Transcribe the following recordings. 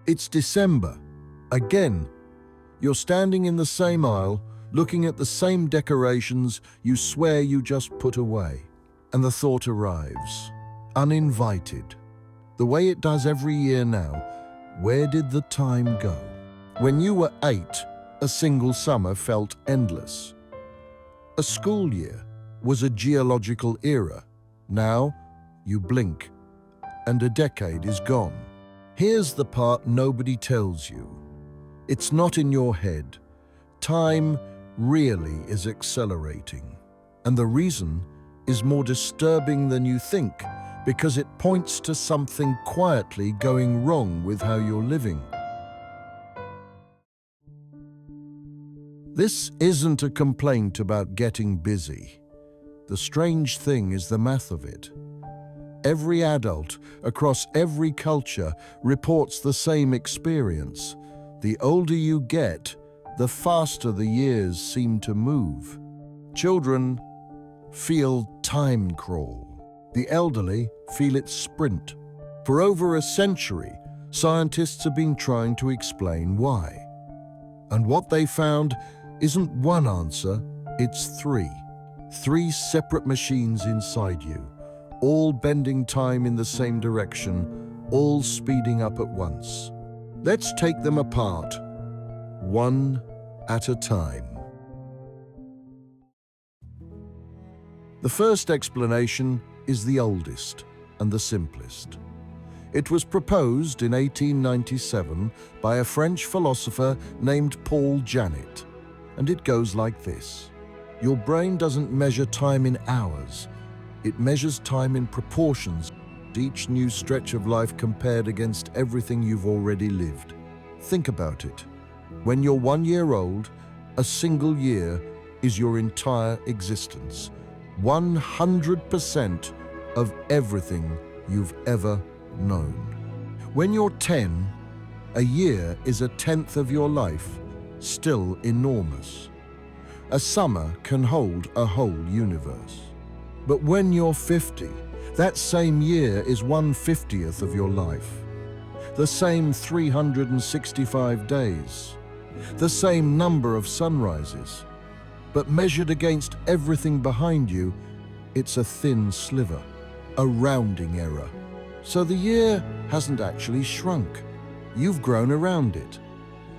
It's December. Again. You're standing in the same aisle, looking at the same decorations you swear you just put away. And the thought arrives, uninvited, the way it does every year now. Where did the time go? When you were 8, a single summer felt endless. A school year was a geological era. Now, you blink, and a decade is gone. Here's the part nobody tells you. It's not in your head. Time really is accelerating. And the reason is more disturbing than you think, because it points to something quietly going wrong with how you're living. This isn't a complaint about getting busy. The strange thing is the math of it. Every adult across every culture reports the same experience. The older you get, the faster the years seem to move. Children feel time crawl. The elderly feel it sprint. For over a century, scientists have been trying to explain why. And what they found isn't one answer, it's three. 3 separate machines inside you, all bending time in the same direction, all speeding up at once. Let's take them apart, one at a time. The first explanation is the oldest and the simplest. It was proposed in 1897 by a French philosopher named Paul Janet, and it goes like this. Your brain doesn't measure time in hours. It measures time in proportions, each new stretch of life compared against everything you've already lived. Think about it. When you're 1 year old, a single year is your entire existence. 100% of everything you've ever known. When you're 10, a year is 1/10 of your life, still enormous. A summer can hold a whole universe. But when you're 50, that same year is 1/50th of your life. The same 365 days. The same number of sunrises. But measured against everything behind you, it's a thin sliver, a rounding error. So the year hasn't actually shrunk. You've grown around it.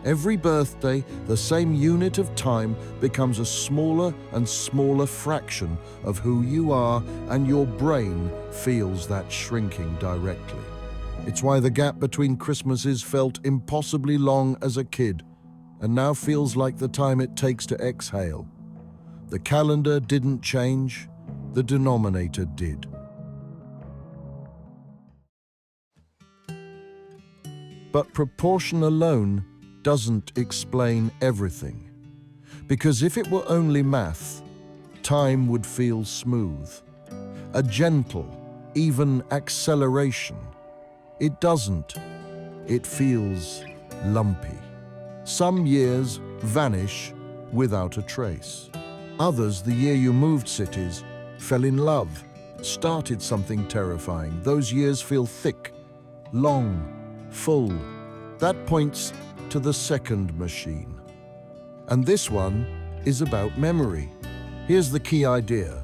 Every birthday, the same unit of time becomes a smaller and smaller fraction of who you are, and your brain feels that shrinking directly. It's why the gap between Christmases felt impossibly long as a kid, and now feels like the time it takes to exhale. The calendar didn't change, the denominator did. But proportion alone doesn't explain everything. Because if it were only math, time would feel smooth. A gentle, even acceleration. It doesn't. It feels lumpy. Some years vanish without a trace. Others, the year you moved cities, fell in love, started something terrifying. Those years feel thick, long, full. That points to the second machine. And this one is about memory. Here's the key idea.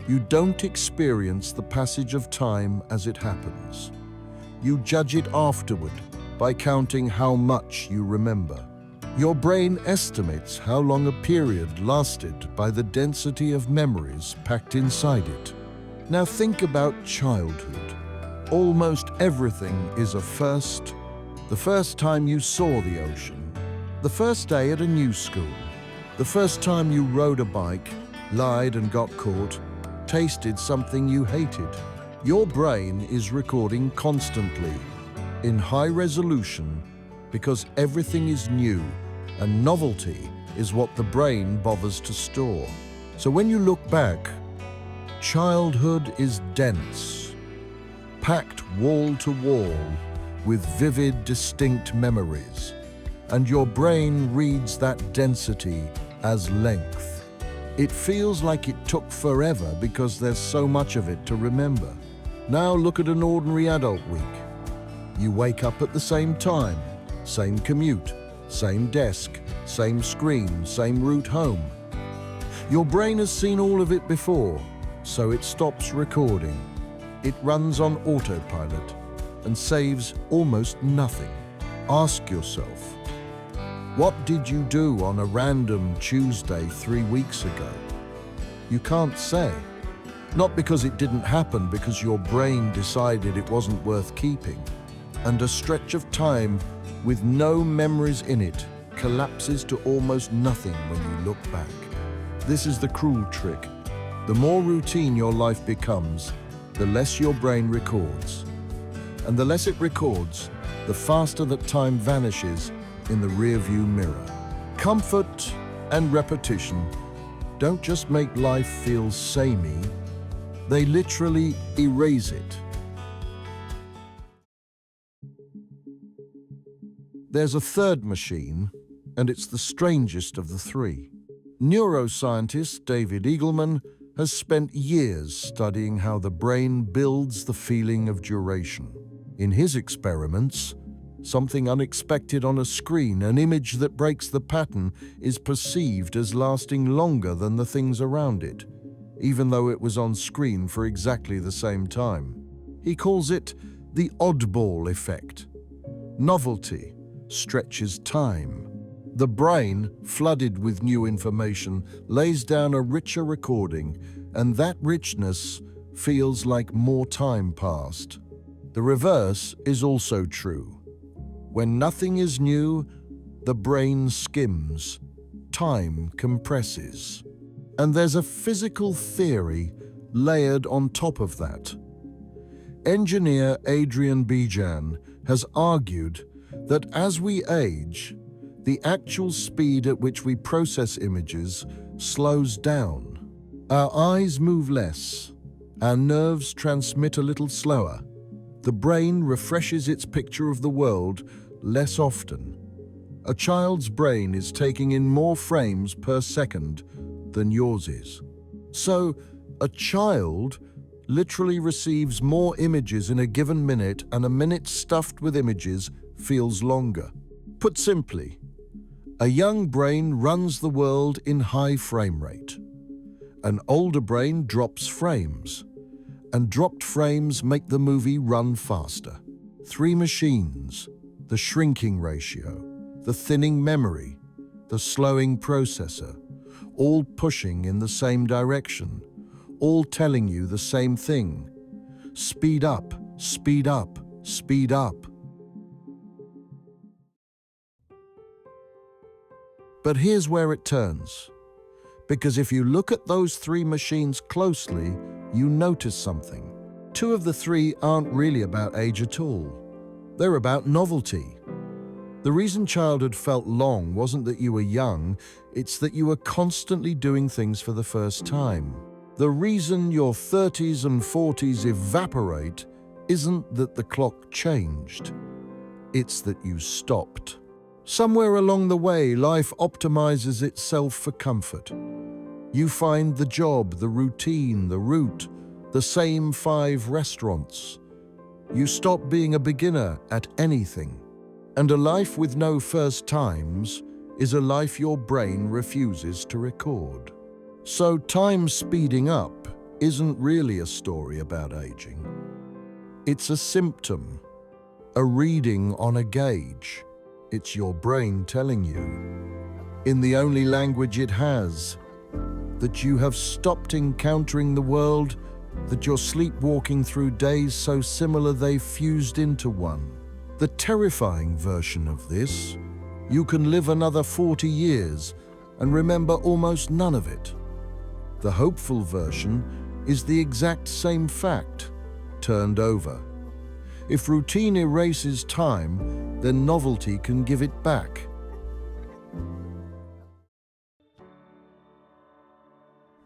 You don't experience the passage of time as it happens. You judge it afterward by counting how much you remember. Your brain estimates how long a period lasted by the density of memories packed inside it. Now think about childhood. Almost everything is a first. The first time you saw the ocean, the first day at a new school, the first time you rode a bike, lied and got caught, tasted something you hated. Your brain is recording constantly, in high resolution, because everything is new, and novelty is what the brain bothers to store. So when you look back, childhood is dense, packed wall to wall, with vivid, distinct memories, and your brain reads that density as length. It feels like it took forever because there's so much of it to remember. Now look at an ordinary adult week. You wake up at the same time, same commute, same desk, same screen, same route home. Your brain has seen all of it before, so it stops recording. It runs on autopilot and saves almost nothing. Ask yourself, what did you do on a random Tuesday 3 weeks ago? You can't say. Not because it didn't happen, because your brain decided it wasn't worth keeping. And a stretch of time with no memories in it collapses to almost nothing when you look back. This is the cruel trick. The more routine your life becomes, the less your brain records. And the less it records, the faster that time vanishes in the rearview mirror. Comfort and repetition don't just make life feel samey, they literally erase it. There's a third machine, and it's the strangest of the three. Neuroscientist David Eagleman has spent years studying how the brain builds the feeling of duration. In his experiments, something unexpected on a screen, an image that breaks the pattern, is perceived as lasting longer than the things around it, even though it was on screen for exactly the same time. He calls it the oddball effect. Novelty stretches time. The brain, flooded with new information, lays down a richer recording, and that richness feels like more time passed. The reverse is also true. When nothing is new, the brain skims, time compresses. And there's a physical theory layered on top of that. Engineer Adrian Bejan has argued that as we age, the actual speed at which we process images slows down. Our eyes move less, our nerves transmit a little slower. The brain refreshes its picture of the world less often. A child's brain is taking in more frames per second than yours is. So, a child literally receives more images in a given minute, and a minute stuffed with images feels longer. Put simply, a young brain runs the world in high frame rate. An older brain drops frames, and dropped frames make the movie run faster. Three machines, the shrinking ratio, the thinning memory, the slowing processor, all pushing in the same direction, all telling you the same thing. Speed up, speed up, speed up. But here's where it turns. Because if you look at those three machines closely, you notice something. Two of the three aren't really about age at all. They're about novelty. The reason childhood felt long wasn't that you were young, it's that you were constantly doing things for the first time. The reason your 30s and 40s evaporate isn't that the clock changed. It's that you stopped. Somewhere along the way, life optimizes itself for comfort. You find the job, the routine, the route, the same 5 restaurants. You stop being a beginner at anything. And a life with no first times is a life your brain refuses to record. So time speeding up isn't really a story about aging. It's a symptom, a reading on a gauge. It's your brain telling you, in the only language it has, that you have stopped encountering the world, that you're sleepwalking through days so similar they've fused into one. The terrifying version of this, you can live another 40 years and remember almost none of it. The hopeful version is the exact same fact, turned over. If routine erases time, then novelty can give it back.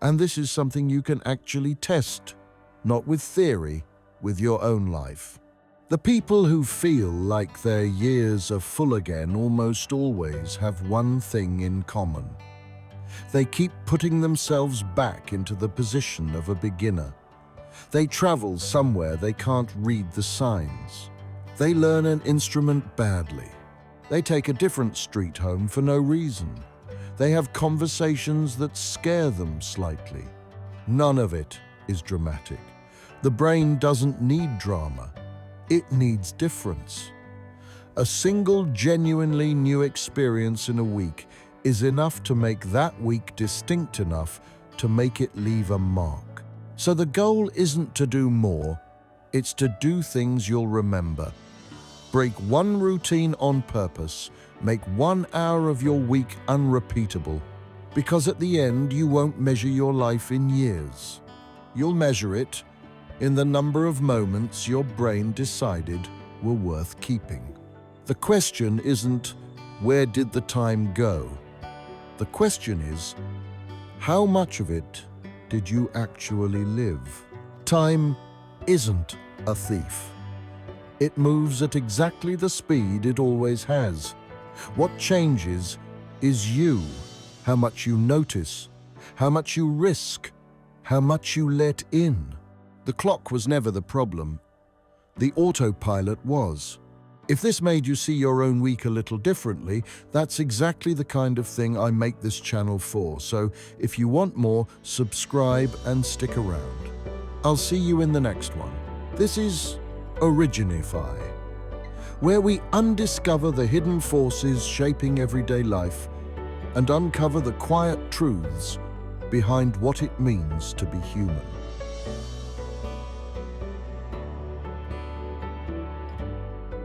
And this is something you can actually test, not with theory, with your own life. The people who feel like their years are full again almost always have one thing in common. They keep putting themselves back into the position of a beginner. They travel somewhere they can't read the signs. They learn an instrument badly. They take a different street home for no reason. They have conversations that scare them slightly. None of it is dramatic. The brain doesn't need drama. It needs difference. A single genuinely new experience in a week is enough to make that week distinct enough to make it leave a mark. So the goal isn't to do more, it's to do things you'll remember. Break one routine on purpose, make 1 hour of your week unrepeatable, because at the end you won't measure your life in years. You'll measure it in the number of moments your brain decided were worth keeping. The question isn't, where did the time go? The question is, how much of it did you actually live? Time isn't a thief. It moves at exactly the speed it always has. What changes is you, how much you notice, how much you risk, how much you let in. The clock was never the problem. The autopilot was. If this made you see your own week a little differently, that's exactly the kind of thing I make this channel for. So if you want more, subscribe and stick around. I'll see you in the next one. This is ORIGINIFY, where we undiscover the hidden forces shaping everyday life and uncover the quiet truths behind what it means to be human.